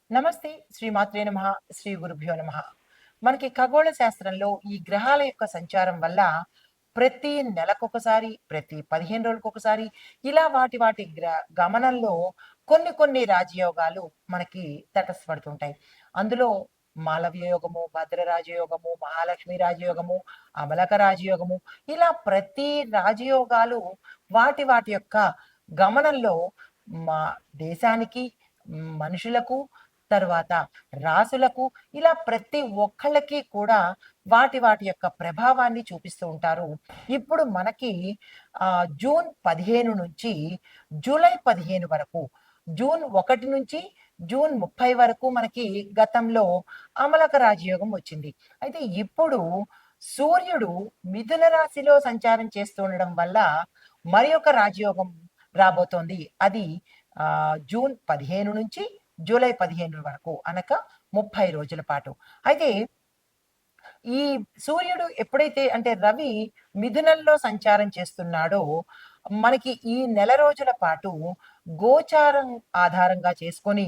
నమస్తే. శ్రీమాత్రే నమః. శ్రీ గురుభ్యో నమః. మనకి ఖగోళ శాస్త్రంలో ఈ గ్రహాల యొక్క సంచారం వల్ల ప్రతి నెలకొకసారి, ప్రతి 15 రోజులకొకసారి ఇలా వాటి గమనంలో కొన్ని రాజయోగాలు మనకి తటస్థపడుతుంటాయి. అందులో మాలవ్య యోగము, భద్ర రాజయోగము, మహాలక్ష్మి రాజయోగము, అమలక రాజయోగము ఇలా ప్రతి రాజయోగాలు వాటి యొక్క గమనంలో మా దేశానికి, మనుషులకు, తరువాత రాసులకు ఇలా ప్రతి ఒక్కళ్ళకి కూడా వాటి యొక్క ప్రభావాన్ని చూపిస్తూ ఉంటారు. ఇప్పుడు మనకి జూన్ 15 నుంచి జూలై 15 వరకు, జూన్ 1 నుంచి జూన్ 30 వరకు మనకి గతంలో అమలక రాజయోగం వచ్చింది. అయితే ఇప్పుడు సూర్యుడు మిథున రాశిలో సంచారం చేస్తుండడం వల్ల మరి ఒక రాజయోగం రాబోతోంది. అది జూన్ 15 నుంచి జూలై 15 వరకు అనగా 30 రోజుల పాటు. అయితే ఈ సూర్యుడు ఎప్పుడైతే అంటే రవి మిథునంలో సంచారం చేస్తున్నాడో, మనకి ఈ నెల రోజుల పాటు గోచారం ఆధారంగా చేసుకొని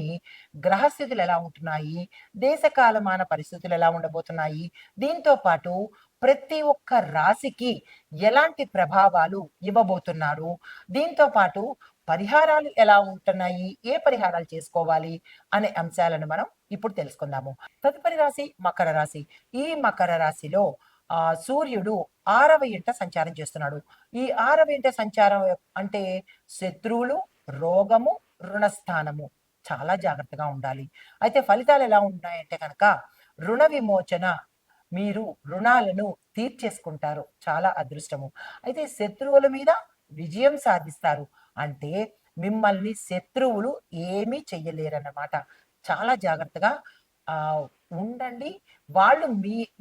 గ్రహస్థితులు ఎలా ఉంటున్నాయి, దేశ కాలమాన పరిస్థితులు ఎలా ఉండబోతున్నాయి, దీంతో పాటు ప్రతి ఒక్క రాశికి ఎలాంటి ప్రభావాలు ఇవ్వబోతున్నారు, దీంతో పాటు పరిహారాలు ఎలా ఉంటున్నాయి, ఏ పరిహారాలు చేసుకోవాలి అనే అంశాలను మనం ఇప్పుడు తెలుసుకుందాము. తదుపరి రాశి మకర రాశి. ఈ మకర రాశిలో సూర్యుడు 6వ ఇంట సంచారం చేస్తున్నాడు. ఈ 6వ ఇంట సంచారం అంటే శత్రువులు, రోగము, రుణస్థానము. చాలా జాగ్రత్తగా ఉండాలి. అయితే ఫలితాలు ఎలా ఉన్నాయంటే కనుక రుణ విమోచన, మీరు రుణాలను తీర్చేసుకుంటారు. చాలా అదృష్టము. అయితే శత్రువుల మీద విజయం సాధిస్తారు. అంటే మిమ్మల్ని శత్రువులు ఏమీ చెయ్యలేరన్నమాట. చాలా జాగ్రత్తగా ఆహ్, ఉండండి. వాళ్ళు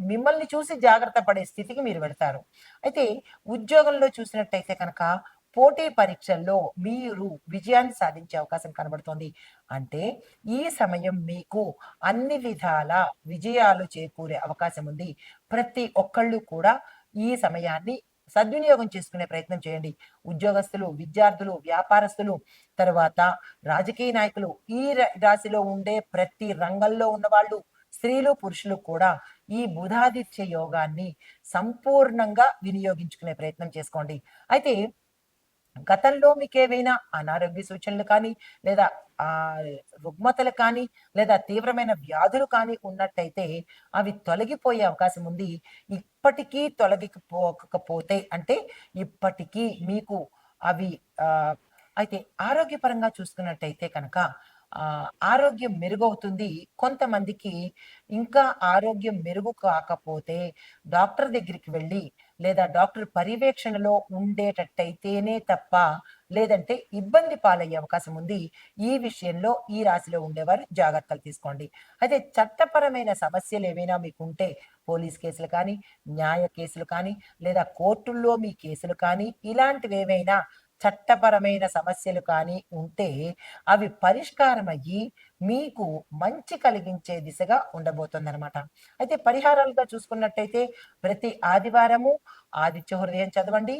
మిమ్మల్ని చూసి జాగ్రత్త పడే స్థితికి మీరు వెళ్తారు. అయితే ఉద్యోగంలో చూసినట్టయితే కనుక పోటీ పరీక్షల్లో మీరు విజయాన్ని సాధించే అవకాశం కనబడుతోంది. అంటే ఈ సమయం మీకు అన్ని విధాల విజయాలు చేకూరే అవకాశం ఉంది. ప్రతి ఒక్కళ్ళు కూడా ఈ సమయాన్ని సద్వినియోగం చేసుకునే ప్రయత్నం చేయండి. ఉద్యోగస్తులు, విద్యార్థులు, వ్యాపారస్తులు, తరువాత రాజకీయ నాయకులు, ఈ రాశిలో ఉండే ప్రతి రంగంలో ఉన్నవాళ్ళు, స్త్రీలు, పురుషులు కూడా ఈ బుధాదిత్య యోగాన్ని సంపూర్ణంగా వినియోగించుకునే ప్రయత్నం చేసుకోండి. అయితే గతంలో మీకేవైనా అనారోగ్య సూచనలు కానీ, లేదా ఆహ్, రుగ్మతలు కానీ, లేదా తీవ్రమైన వ్యాధులు కానీ ఉన్నట్టయితే అవి తొలగిపోయే అవకాశం ఉంది. ఇప్పటికీ తొలగిపోకపోతే అంటే ఇప్పటికీ మీకు అవి ఆహ్, అయితే ఆరోగ్యపరంగా చూసుకున్నట్టయితే కనుక ఆరోగ్యం మెరుగవుతుంది. కొంతమందికి ఇంకా ఆరోగ్యం మెరుగు కాకపోతే డాక్టర్ దగ్గరికి వెళ్ళి లేదా డాక్టర్ పర్యవేక్షణలో ఉండేటట్టయితేనే తప్ప, లేదంటే ఇబ్బంది పాలయ్యే అవకాశం ఉంది. ఈ విషయంలో ఈ రాశిలో ఉండేవారు జాగ్రత్తలు తీసుకోండి. అయితే చట్టపరమైన సమస్యలు ఏవైనా మీకుంటే పోలీస్ కేసులు కానీ, న్యాయ కేసులు కానీ, లేదా కోర్టుల్లో మీ కేసులు కానీ, ఇలాంటివేవైనా చట్టపరమైన సమస్యలు కానీ ఉంటే అవి పరిష్కారమయ్యి మీకు మంచి కలిగించే దిశగా ఉండబోతుందనమాట. అయితే పరిహారాలుగా చూసుకున్నట్టయితే ప్రతి ఆదివారము ఆదిత్య హృదయం చదవండి.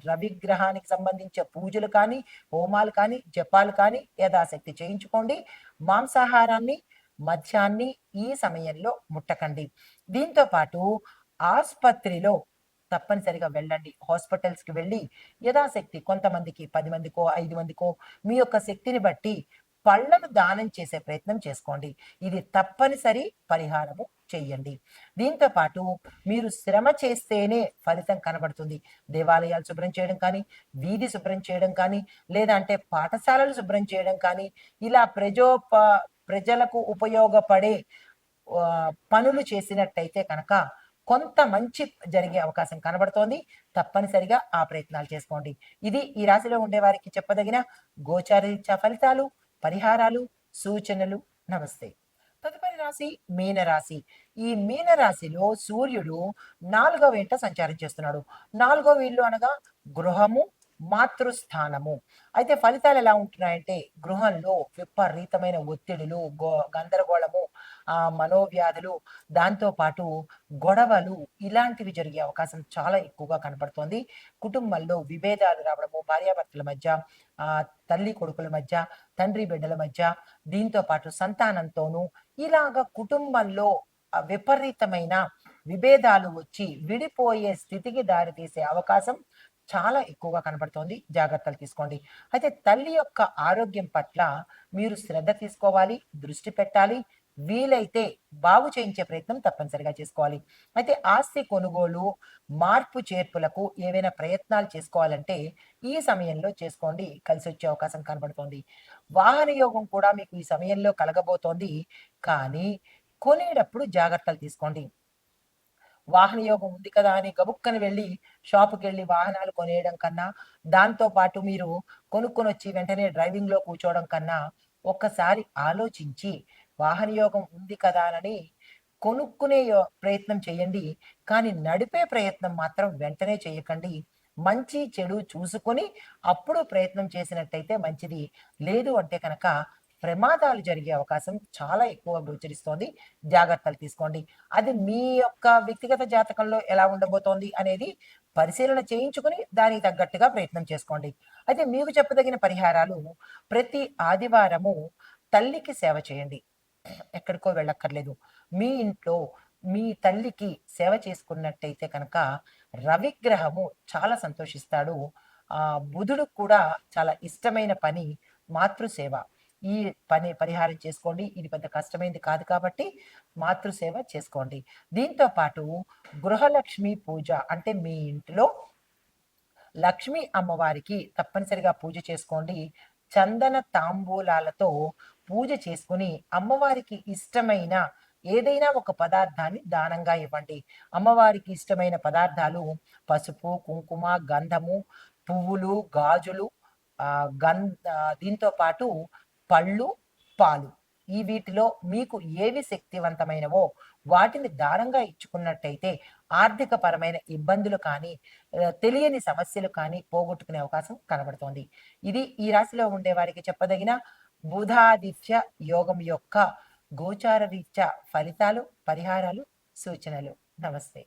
రవి గ్రహానికి సంబంధించే పూజలు కానీ, హోమాలు కానీ, జపాలు కానీ యథాశక్తి చేయించుకోండి. మాంసాహారాన్ని మద్యాన్ని ఈ సమయంలో ముట్టకండి. దీంతో పాటు ఆస్పత్రిలో తప్పనిసరిగా వెళ్ళండి. హాస్పిటల్స్‌కి వెళ్ళి యథాశక్తి కొంతమందికి 10 మందికో, 5 మందికో మీ యొక్క శక్తిని బట్టి పళ్ళను దానం చేసే ప్రయత్నం చేసుకోండి. ఇది తప్పనిసరి పరిహారము చెయ్యండి. దీంతో పాటు మీరు శ్రమ చేస్తేనే ఫలితం కనబడుతుంది. దేవాలయాలు శుభ్రం చేయడం కానీ, వీధి శుభ్రం చేయడం కానీ, లేదా అంటే పాఠశాలలు శుభ్రం చేయడం కానీ, ఇలా ప్రజలకు ఉపయోగపడే పనులు చేసినట్టయితే కనుక కొంత మంచి జరిగే అవకాశం కనబడుతోంది. తప్పనిసరిగా ఆ ప్రయత్నాలు చేసుకోండి. ఇది ఈ రాశిలో ఉండేవారికి చెప్పదగిన గోచారరీత్యా ఫలితాలు, పరిహారాలు, సూచనలు. నమస్తే. తదుపరి రాశి మీనరాశి. ఈ మీనరాశిలో సూర్యుడు 4వ ఇంట సంచారం చేస్తున్నాడు. 4వ ఇల్లు అనగా గృహము, మాతృస్థానము. అయితే ఫలితాలు ఎలా ఉంటున్నాయంటే గృహంలో విపరీతమైన ఒత్తిడులు, గందరగోళము, మనోవ్యాధులు, దాంతో పాటు గొడవలు ఇలాంటివి జరిగే అవకాశం చాలా ఎక్కువగా కనపడుతోంది. కుటుంబంలో విభేదాలు రావడము, భార్యాభర్తల మధ్య, తల్లి కొడుకుల మధ్య, తండ్రి బిడ్డల మధ్య, దీంతో పాటు సంతానంతోనూ ఇలాగ కుటుంబంలో విపరీతమైన విభేదాలు వచ్చి విడిపోయే స్థితికి దారితీసే అవకాశం చాలా ఎక్కువగా కనబడుతోంది. జాగ్రత్తలు తీసుకోండి. అయితే తల్లి యొక్క ఆరోగ్యం పట్ల మీరు శ్రద్ధ తీసుకోవాలి, దృష్టి పెట్టాలి. వీలైతే బాగు చేయించే ప్రయత్నం తప్పనిసరిగా చేసుకోవాలి. అయితే ఆస్తి కొనుగోలు, మార్పు చేర్పులకు ఏవైనా ప్రయత్నాలు చేసుకోవాలంటే ఈ సమయంలో చేసుకోండి. కలిసొచ్చే అవకాశం కనబడుతోంది. వాహన యోగం కూడా మీకు ఈ సమయంలో కలగబోతోంది. కానీ కొనేటప్పుడు జాగ్రత్తలు తీసుకోండి. వాహన యోగం ఉంది కదా అని గబుక్కన వెళ్ళి షాపుకెళ్ళి వాహనాలు కొనేయడం కన్నా, దాంతో పాటు మీరు కొనుక్కొనొచ్చి వెంటనే డ్రైవింగ్‌లో కూర్చోవడం కన్నా, ఒక్కసారి ఆలోచించి వాహన యోగం ఉంది కదా అని కొనుక్కునే ప్రయత్నం చేయండి. కానీ నడిపే ప్రయత్నం మాత్రం వెంటనే చేయకండి. మంచి, చెడు చూసుకొని అప్పుడు ప్రయత్నం చేసినట్టయితే మంచిది. లేదు అంటే కనుక ప్రమాదాలు జరిగే అవకాశం చాలా ఎక్కువగా గోచరిస్తోంది. జాగ్రత్తలు తీసుకోండి. అది మీ యొక్క వ్యక్తిగత జాతకంలో ఎలా ఉండబోతోంది అనేది పరిశీలన చేయించుకొని దానికి తగ్గట్టుగా ప్రయత్నం చేసుకోండి. అయితే మీకు చెప్పదగిన పరిహారాలు ప్రతి ఆదివారము తల్లికి సేవ చేయండి. ఎక్కడికో వెళ్ళక్కర్లేదు. మీ ఇంట్లో మీ తల్లికి సేవ చేసుకున్నట్టయితే కనుక రవిగ్రహము చాలా సంతోషిస్తాడు. బుధుడుకు కూడా చాలా ఇష్టమైన పని మాతృసేవ. ఈ పని పరిహారం చేసుకోండి. ఇది పెద్ద కష్టమైంది కాదు కాబట్టి మాతృసేవ చేసుకోండి. దీంతో పాటు గృహలక్ష్మి పూజ అంటే మీ ఇంటిలో లక్ష్మీ అమ్మవారికి తప్పనిసరిగా పూజ చేసుకోండి. చందన తాంబూలాలతో పూజ చేసుకొని అమ్మవారికి ఇష్టమైన ఏదైనా ఒక పదార్థాన్ని దానంగా ఇవ్వండి. అమ్మవారికి ఇష్టమైన పదార్థాలు పసుపు, కుంకుమ, గంధము, పువ్వులు, గాజులు, దీంతో పాటు పళ్ళు, పాలు. ఈ వీటిలో మీకు ఏవి శక్తివంతమైనవో వాటిని దానంగా ఇచ్చుకున్నట్టయితే ఆర్థిక పరమైన ఇబ్బందులు కానీ, తెలియని సమస్యలు కానీ పోగొట్టుకునే అవకాశం కనబడుతోంది. ఇది ఈ రాశిలో ఉండే వారికి చెప్పదగిన బుధాదిత్య యోగం యొక్క గోచార రీత్యా ఫలితాలు, పరిహారాలు, సూచనలు. నమస్తే.